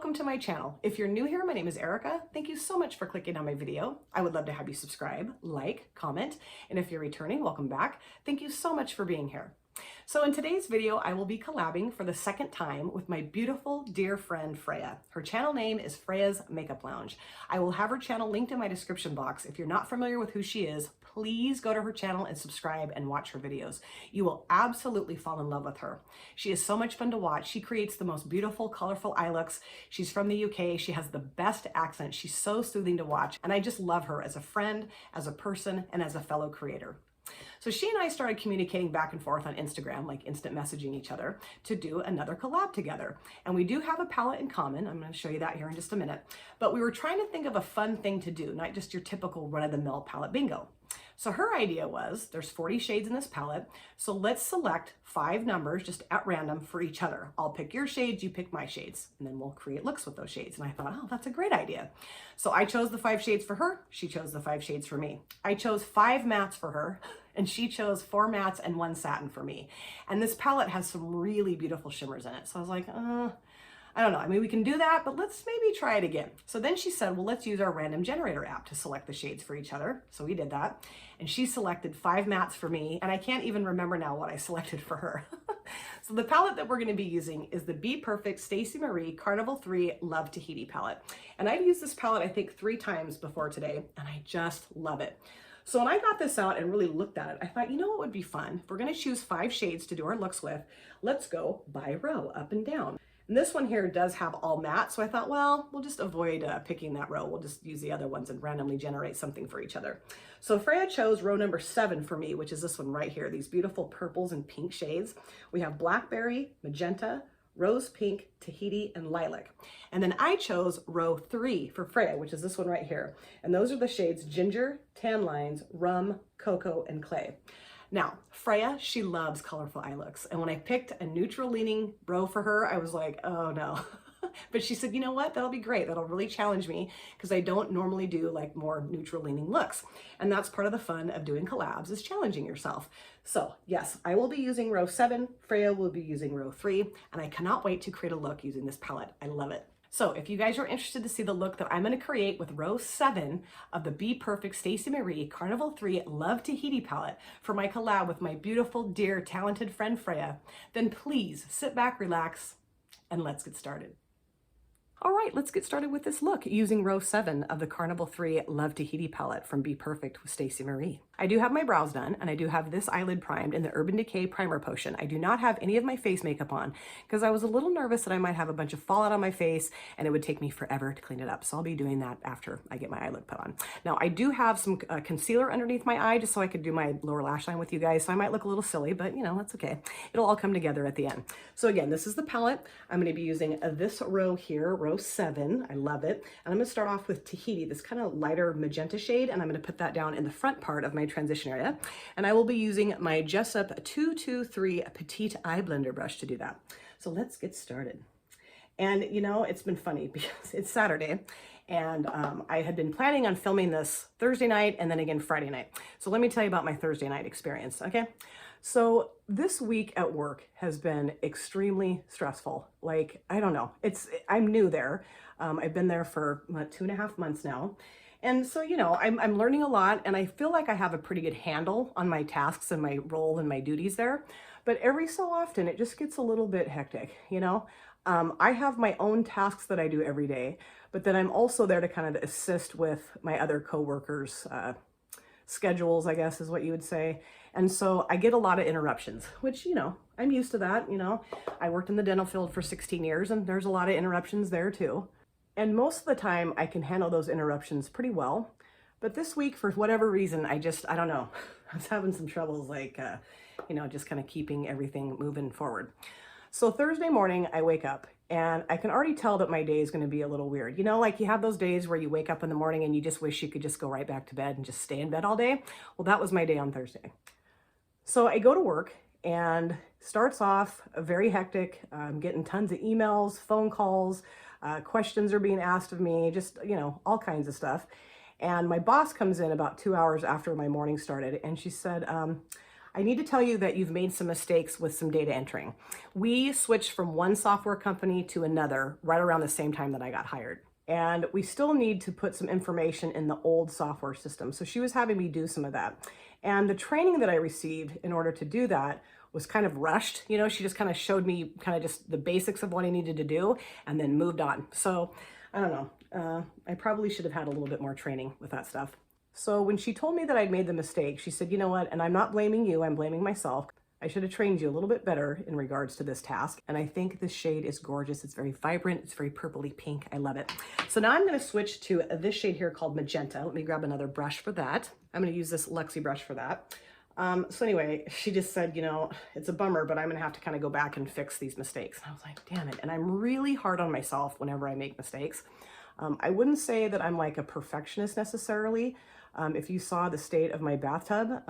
welcome to my channel. If you're new here, my name is Erica. Thank you so much for clicking on my video. I would love to have you subscribe, like, comment, and if you're returning, welcome back. Thank you so much for being here. So in today's video, I will be collabing for the second time with my beautiful dear friend Freya. Her channel name is Freya's Makeup Lounge. I will have her channel linked in my description box. If you're not familiar with who she is, please go to her channel and subscribe and watch her videos. You will absolutely fall in love with her. She is so much fun to watch. She creates the most beautiful, colorful eye looks. She's from the UK. She has the best accent. She's so soothing to watch. And I just love her as a friend, as a person, and as a fellow creator. So she and I started communicating back and forth on Instagram, like instant messaging each other, to do another collab together. And we do have a palette in common. I'm going to show you that here in just a minute. But we were trying to think of a fun thing to do, not just your typical run-of-the-mill palette bingo. So her idea was, there's 40 shades in this palette, so let's select 5 numbers just at random for each other. I'll pick your shades, you pick my shades, and then we'll create looks with those shades. And I thought, oh, that's a great idea. So I chose the 5 shades for her, she chose the 5 shades for me. I chose 5 mattes for her, and she chose 4 mattes and 1 satin for me. And this palette has some really beautiful shimmers in it. So I was like, I don't know. I mean, we can do that, but let's maybe try it again. So then she said, well, let's use our random generator app to select the shades for each other. So we did that. And she selected 5 mattes for me. And I can't even remember now what I selected for her. So the palette that we're going to be using is the BPerfect Stacey Carnival 3 Love Tahiti palette. And I've used this palette, I think, 3 times before today, and I just love it. So when I got this out and really looked at it, I thought, you know what would be fun? If we're going to choose 5 shades to do our looks with, let's go by row, up and down. And this one here does have all matte, so I thought, well, we'll just avoid picking that row. We'll just use the other ones and randomly generate something for each other. So Freya chose row number 7 for me, which is this one right here, these beautiful purples and pink shades. We have Blackberry, Magenta, Rose Pink, Tahiti, and Lilac. And then I chose row 3 for Freya, which is this one right here. And those are the shades Ginger, Tan Lines, Rum, Cocoa, and Clay. Now, Freya, she loves colorful eye looks. And when I picked a neutral leaning row for her, I was like, oh no. But she said, you know what, that'll be great. That'll really challenge me because I don't normally do like more neutral leaning looks. And that's part of the fun of doing collabs, is challenging yourself. So yes, I will be using row 7. Freya will be using row 3. And I cannot wait to create a look using this palette. I love it. So if you guys are interested to see the look that I'm going to create with row 7 of the BPerfect Stacey Carnival 3 Love Tahiti palette for my collab with my beautiful, dear, talented friend Freya, then please sit back, relax, and let's get started. All right, let's get started with this look using row 7 of the Carnival 3 Love Tahiti palette from BPerfect with Stacey. I do have my brows done, and I do have this eyelid primed in the Urban Decay Primer Potion. I do not have any of my face makeup on because I was a little nervous that I might have a bunch of fallout on my face and it would take me forever to clean it up. So I'll be doing that after I get my eyelid put on. Now, I do have some concealer underneath my eye just so I could do my lower lash line with you guys. So I might look a little silly, but you know, that's okay. It'll all come together at the end. So again, this is the palette. I'm going to be using this row here, row 7. I love it. And I'm going to start off with Tahiti, this kind of lighter magenta shade, and I'm going to put that down in the front part of my transition area. And I will be using my Jessup 223 Petite Eye Blender brush to do that. So let's get started. And you know, it's been funny because it's Saturday and I had been planning on filming this Thursday night and then again Friday night. So let me tell you about my Thursday night experience, okay? So this week at work has been extremely stressful. Like, I don't know, I'm new there. I've been there for 2.5 months now. And so, you know, I'm learning a lot and I feel like I have a pretty good handle on my tasks and my role and my duties there. But every so often it just gets a little bit hectic, you know? I have my own tasks that I do every day, but then I'm also there to kind of assist with my other coworkers' schedules, I guess is what you would say. And so I get a lot of interruptions, which, you know, I'm used to that. You know, I worked in the dental field for 16 years and there's a lot of interruptions there too. And most of the time I can handle those interruptions pretty well. But this week, for whatever reason, I don't know. I was having some troubles, like, you know, just kind of keeping everything moving forward. So Thursday morning, I wake up and I can already tell that my day is going to be a little weird. You know, like you have those days where you wake up in the morning and you just wish you could just go right back to bed and just stay in bed all day. Well, that was my day on Thursday. So I go to work and starts off very hectic. I'm getting tons of emails, phone calls, questions are being asked of me, just, you know, all kinds of stuff. And my boss comes in about 2 hours after my morning started and she said, I need to tell you that you've made some mistakes with some data entering. We switched from one software company to another right around the same time that I got hired. And we still need to put some information in the old software system. So she was having me do some of that. And the training that I received in order to do that was kind of rushed. You know, she just kind of showed me kind of just the basics of what I needed to do and then moved on. So I don't know, I probably should have had a little bit more training with that stuff. So when she told me that I'd made the mistake, she said, you know what, and I'm not blaming you, I'm blaming myself. I should have trained you a little bit better in regards to this task. And I think this shade is gorgeous. It's very vibrant. It's very purpley pink. I love it. So now I'm going to switch to this shade here called Magenta. Let me grab another brush for that. I'm going to use this Luxie brush for that. So anyway, she just said, you know, it's a bummer, but I'm going to have to kind of go back and fix these mistakes. And I was like, damn it. And I'm really hard on myself whenever I make mistakes. I wouldn't say that I'm like a perfectionist necessarily. If you saw the state of my bathtub,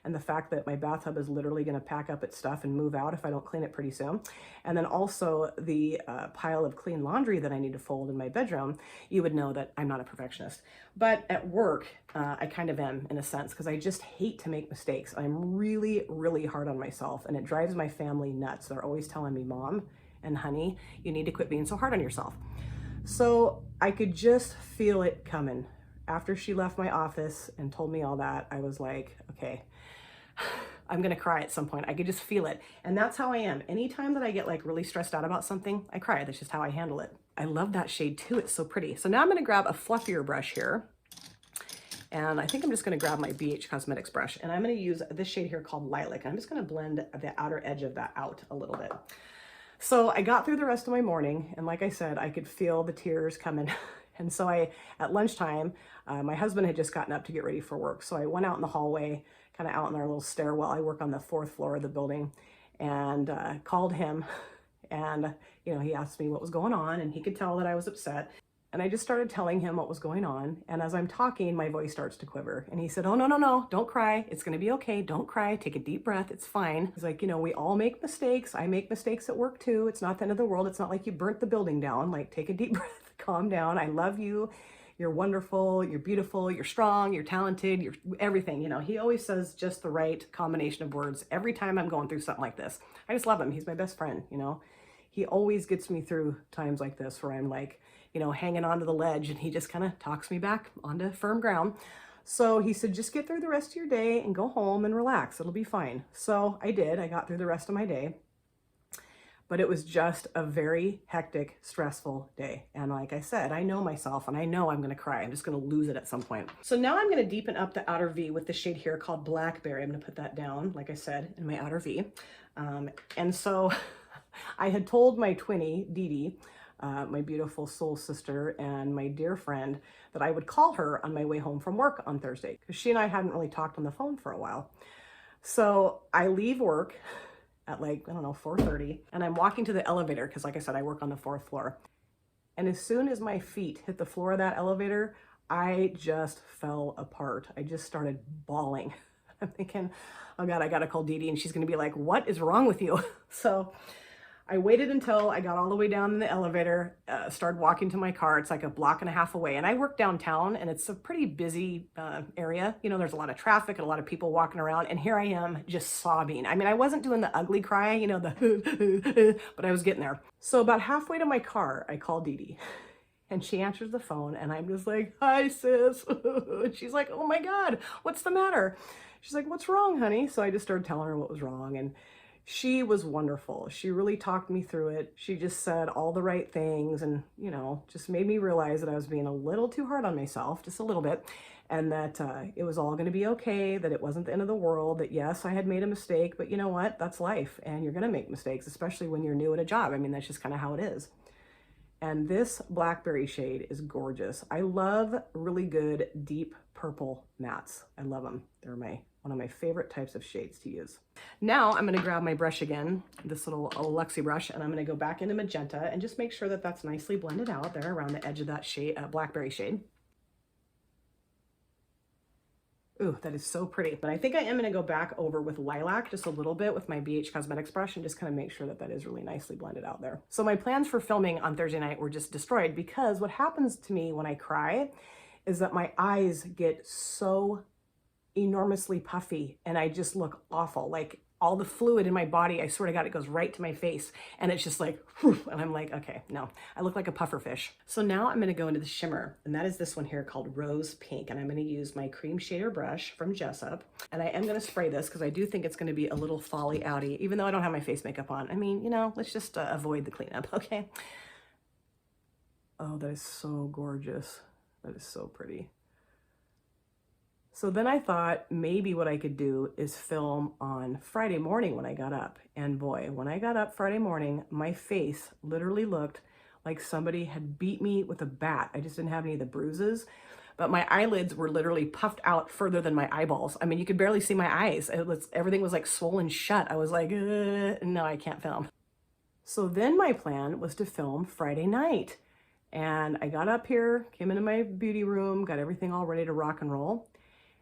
and the fact that my bathtub is literally going to pack up its stuff and move out if I don't clean it pretty soon. And then also the pile of clean laundry that I need to fold in my bedroom, you would know that I'm not a perfectionist. But at work, I kind of am in a sense, because I just hate to make mistakes. I'm really, really hard on myself, and it drives my family nuts. They're always telling me, Mom and honey, you need to quit being so hard on yourself. So I could just feel it coming. After she left my office and told me all that, I was like, okay, I'm gonna cry at some point. I could just feel it. And that's how I am. Anytime that I get like really stressed out about something, I cry. That's just how I handle it. I love that shade too. It's so pretty. So now I'm gonna grab a fluffier brush here. And I think I'm just gonna grab my BH Cosmetics brush, and I'm gonna use this shade here called Lilac. I'm just gonna blend the outer edge of that out a little bit. So I got through the rest of my morning, and like I said, I could feel the tears coming. And so at lunchtime, my husband had just gotten up to get ready for work. So I went out in the hallway, kind of out in our little stairwell. I work on the 4th floor of the building, and called him. And, you know, he asked me what was going on, and he could tell that I was upset. And I just started telling him what was going on. And as I'm talking, my voice starts to quiver. And he said, oh, no, no, no, don't cry. It's going to be okay. Don't cry. Take a deep breath. It's fine. He's like, you know, we all make mistakes. I make mistakes at work too. It's not the end of the world. It's not like you burnt the building down. Like, take a deep breath. Calm down. I love you. You're wonderful. You're beautiful. You're strong. You're talented. You're everything. You know, he always says just the right combination of words every time I'm going through something like this. I just love him. He's my best friend, you know. He always gets me through times like this where I'm like, you know, hanging onto the ledge, and he just kind of talks me back onto firm ground. So he said, just get through the rest of your day and go home and relax. It'll be fine. So I did. I got through the rest of my day. But it was just a very hectic, stressful day. And like I said, I know myself, and I know I'm gonna cry. I'm just gonna lose it at some point. So now I'm gonna deepen up the outer V with the shade here called Blackberry. I'm gonna put that down, like I said, in my outer V. And so I had told my twinnie, Dee Dee, my beautiful soul sister and my dear friend, that I would call her on my way home from work on Thursday, because she and I hadn't really talked on the phone for a while. So I leave work at like, I don't know, 4:30, and I'm walking to the elevator because, like I said, I work on the 4th floor. And as soon as my feet hit the floor of that elevator, I just fell apart. I just started bawling. I'm thinking, oh God, I gotta call Dee Dee, and she's gonna be like, what is wrong with you? So I waited until I got all the way down in the elevator, started walking to my car. It's like a block and a half away. And I work downtown, and it's a pretty busy area. You know, there's a lot of traffic and a lot of people walking around. And here I am just sobbing. I mean, I wasn't doing the ugly cry, you know, the but I was getting there. So about halfway to my car, I call Dee Dee. And she answers the phone, and I'm just like, hi, sis. And she's like, oh my God, what's the matter? She's like, what's wrong, honey? So I just started telling her what was wrong. And she was wonderful. She really talked me through it. She just said all the right things, and, you know, just made me realize that I was being a little too hard on myself, just a little bit, and that it was all going to be okay, that it wasn't the end of the world, that yes, I had made a mistake, but you know what? That's life, and you're going to make mistakes, especially when you're new at a job. I mean, that's just kind of how it is. And this Blackberry shade is gorgeous. I love really good deep purple mattes. I love them. They're one of my favorite types of shades to use. Now I'm gonna grab my brush again, this little Luxie brush, and I'm gonna go back into Magenta and just make sure that that's nicely blended out there around the edge of that shade, Blackberry shade. Ooh, that is so pretty. But I think I am gonna go back over with Lilac just a little bit with my BH Cosmetics brush and just kind of make sure that that is really nicely blended out there. So my plans for filming on Thursday night were just destroyed, because what happens to me when I cry is that my eyes get so enormously puffy and I just look awful. Like all the fluid in my body, I swear to God, it goes right to my face. And it's just like, whew, and I'm like, okay, no, I look like a puffer fish. So now I'm gonna go into the shimmer, and that is this one here called Rose Pink. And I'm gonna use my cream shader brush from Jessup. And I am gonna spray this because I do think it's gonna be a little folly outy, even though I don't have my face makeup on. I mean, you know, let's just avoid the cleanup, okay? Oh, that is so gorgeous. That is so pretty. So then I thought maybe what I could do is film on Friday morning when I got up. And boy, when I got up Friday morning, my face literally looked like somebody had beat me with a bat. I just didn't have any of the bruises, but my eyelids were literally puffed out further than my eyeballs. I mean, you could barely see my eyes. Everything was like swollen shut. I was like, no, I can't film. So then my plan was to film Friday night. And I got up here, came into my beauty room, got everything all ready to rock and roll.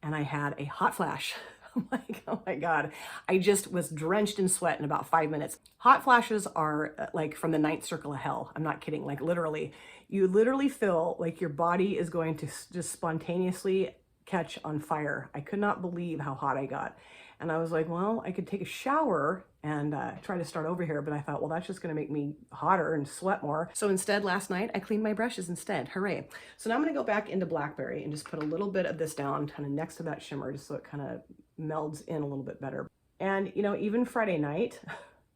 And I had a hot flash. I'm like, oh my God. I just was drenched in sweat in about 5 minutes. Hot flashes are like from the 9th circle of hell. I'm not kidding. Like literally, you literally feel like your body is going to just spontaneously catch on fire. I could not believe how hot I got. And I was like, well, I could take a shower and try to start over here. But I thought, well, that's just going to make me hotter and sweat more. So instead, last night, I cleaned my brushes instead. Hooray. So now I'm going to go back into Blackberry and just put a little bit of this down kind of next to that shimmer, just so it kind of melds in a little bit better. And, you know, even Friday night,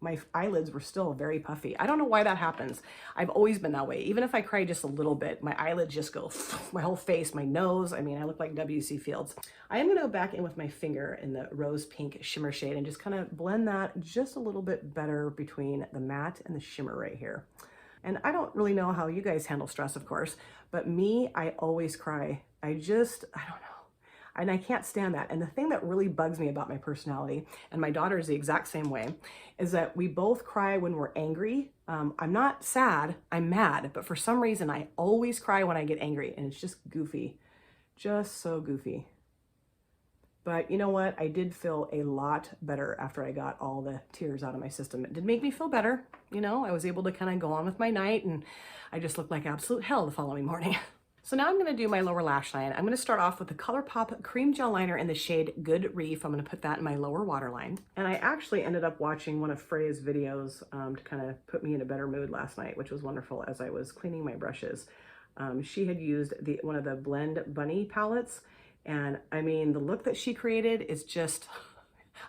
my eyelids were still very puffy. I don't know why that happens. I've always been that way. Even if I cry just a little bit, my eyelids just go, my whole face, my nose. I mean, I look like W.C. Fields. I am gonna go back in with my finger in the Rose Pink shimmer shade and just kind of blend that just a little bit better between the matte and the shimmer right here. And I don't really know how you guys handle stress, of course, but me, I always cry. I don't know. And I can't stand that. And the thing that really bugs me about my personality, and my daughter is the exact same way, is that we both cry when we're angry. I'm not sad, I'm mad, but for some reason I always cry when I get angry, and it's just goofy, just so goofy. But you know what? I did feel a lot better after I got all the tears out of my system. It did make me feel better. You know, I was able to kind of go on with my night, and I just looked like absolute hell the following morning. So now I'm going to do my lower lash line. I'm going to start off with the Colourpop Cream Gel Liner in the shade Good Reef. I'm going to put that in my lower waterline. And I actually ended up watching one of FREYA'S videos to kind of put me in a better mood last night, which was wonderful as I was cleaning my brushes. She had used one of the Blend Bunny palettes. And I mean, the look that she created is just,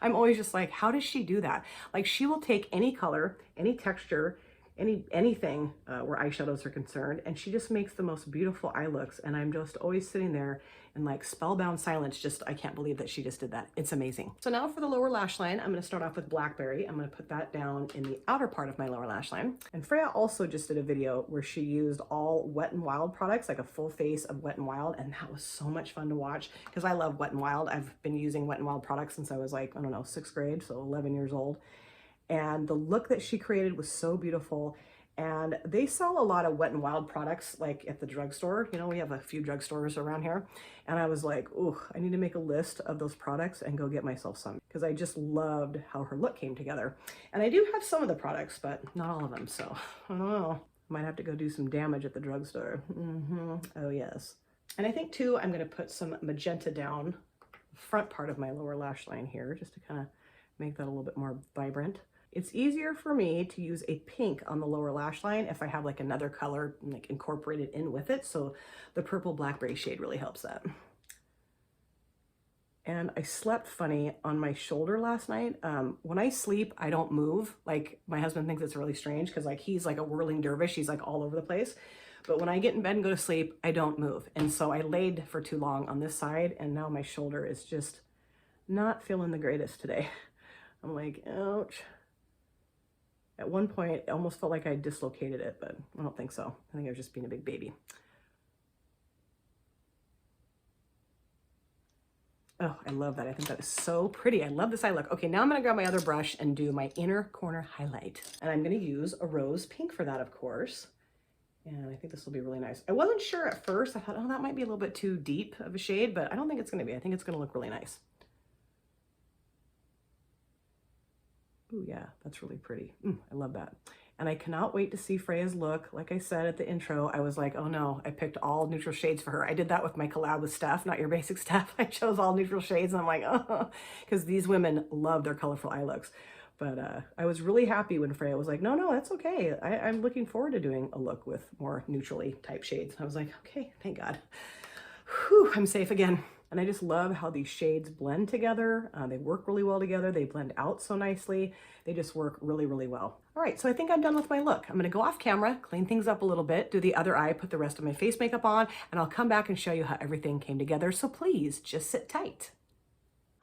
I'm always just like, how does she do that? Like, she will take any color, any texture, anything where eyeshadows are concerned, and she just makes the most beautiful eye looks. And I'm just always sitting there in like spellbound silence, just I can't believe that she just did that. It's amazing. So now for the lower lash line, I'm going to start off with Blackberry. I'm going to put that down in the outer part of my lower lash line. And Freya also just did a video where she used all Wet n Wild products, like a full face of Wet n Wild, and that was so much fun to watch because I love Wet n Wild. I've been using Wet n Wild products since I was like, I don't know, 6th grade, so 11 years old. And the look that she created was so beautiful. And they sell a lot of Wet n Wild products like at the drugstore. You know, we have a few drugstores around here. And I was like, ooh, I need to make a list of those products and go get myself some, because I just loved how her look came together. And I do have some of the products, but not all of them. So I don't know, might have to go do some damage at the drugstore. Oh yes. And I think too, I'm going to put some magenta down the front part of my lower lash line here, just to kind of make that a little bit more vibrant. It's easier for me to use a pink on the lower lash line if I have like another color like incorporated in with it. So the purple Blackberry shade really helps that. And I slept funny on my shoulder last night. When I sleep, I don't move. Like, my husband thinks it's really strange because like he's like a whirling dervish. He's like all over the place. But when I get in bed and go to sleep, I don't move. And so I laid for too long on this side, and now my shoulder is just not feeling the greatest today. I'm like, ouch. At one point, it almost felt like I dislocated it, but I don't think so. I think I was just being a big baby. Oh, I love that. I think that is so pretty. I love this eye look. Okay, now I'm going to grab my other brush and do my inner corner highlight. And I'm going to use a rose pink for that, of course. And I think this will be really nice. I wasn't sure at first. I thought, oh, that might be a little bit too deep of a shade, but I don't think it's going to be. I think it's going to look really nice. Ooh, yeah, that's really pretty. I love that. and I cannot wait to see Freya's look. Like I said at the intro, I was like, oh no, I picked all neutral shades for her. I did that with my collab with Steph, Not Your Basic Steph. I chose all neutral shades, and I'm like, oh, because these women love their colorful eye looks. But I was really happy when Freya was like, no, that's okay. I'm looking forward to doing a look with more neutrally type shades. I was like, okay, thank God. Whew, I'm safe again. And I just love how these shades blend together. They work really well together. They blend out so nicely. They just work really, really well. All right, so I think I'm done with my look. I'm gonna go off camera, clean things up a little bit, do the other eye, put the rest of my face makeup on, and I'll come back and show you how everything came together. So please just sit tight.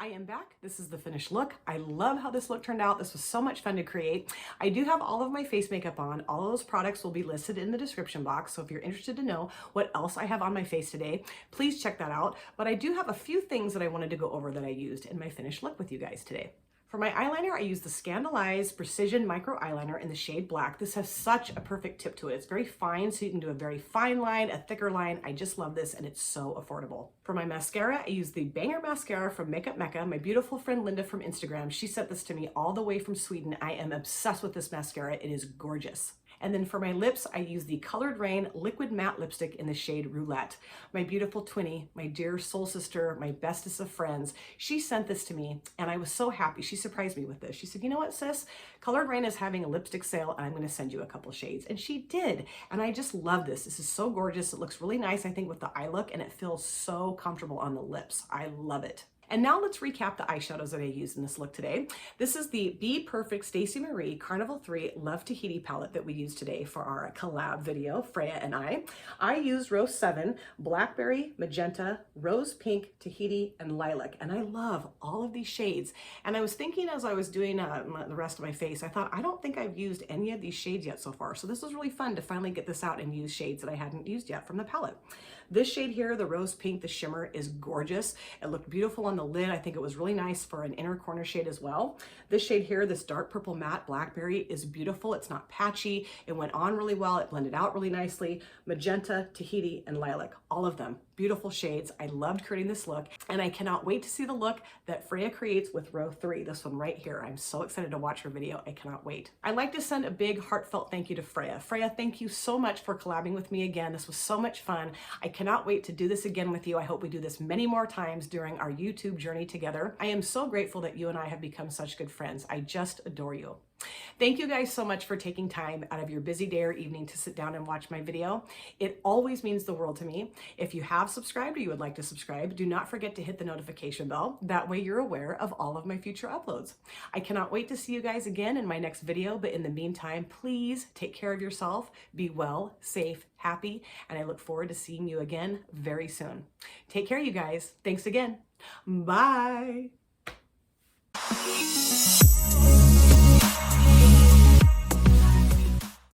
I am back. This is the finished look. I love how this look turned out. This was so much fun to create. I do have all of my face makeup on. All of those products will be listed in the description box. So if you're interested to know what else I have on my face today, please check that out. But I do have a few things that I wanted to go over that I used in my finished look with you guys today. For my eyeliner, I use the Scandaleyes Precision Micro Eyeliner in the shade Black. This has such a perfect tip to it. It's very fine, so you can do a very fine line, a thicker line. I just love this, and it's so affordable. For my mascara, I use the Banger Mascara from Mekka. My beautiful friend Linda from Instagram, she sent this to me all the way from Sweden. I am obsessed with this mascara. It is gorgeous. And then for my lips, I use the Colored Rain Liquid Matte Lipstick in the shade Roulette. My beautiful twinnie, my dear soul sister, my bestest of friends, she sent this to me, and I was so happy. She surprised me with this. She said, you know what, sis? Colored Rain is having a lipstick sale, and I'm gonna send you a couple shades. And she did, and I just love this. This is so gorgeous. It looks really nice, I think, with the eye look, and it feels so comfortable on the lips. I love it. And now let's recap the eyeshadows that I used in this look today. This is the BPerfect Stacey Marie Carnival 3 Love Tahiti palette that we used today for our collab video, Freya and I. I used Rose 7, Blackberry, Magenta, Rose Pink, Tahiti, and Lilac. And I love all of these shades. And I was thinking as I was doing the rest of my face, I thought, I don't think I've used any of these shades yet so far. So this was really fun to finally get this out and use shades that I hadn't used yet from the palette. This shade here, the Rose Pink, the shimmer, is gorgeous. It looked beautiful on the lid. I think it was really nice for an inner corner shade as well. This shade here, this dark purple matte Blackberry, is beautiful. It's not patchy. It went on really well. It blended out really nicely. Magenta, Tahiti, and Lilac, all of them. Beautiful shades. I loved creating this look, and I cannot wait to see the look that Freya creates with row 3, this one right here. I'm so excited to watch her video. I cannot wait. I'd like to send a big heartfelt thank you to Freya. Freya, thank you so much for collabing with me again. This was so much fun. I cannot wait to do this again with you. I hope we do this many more times during our YouTube journey together. I am so grateful that you and I have become such good friends. I just adore you. Thank you guys so much for taking time out of your busy day or evening to sit down and watch my video. It always means the world to me. If you have subscribed or you would like to subscribe, do not forget to hit the notification bell. That way you're aware of all of my future uploads. I cannot wait to see you guys again in my next video, but in the meantime, please take care of yourself, be well, safe, happy, and I look forward to seeing you again very soon. Take care, you guys. Thanks again. Bye.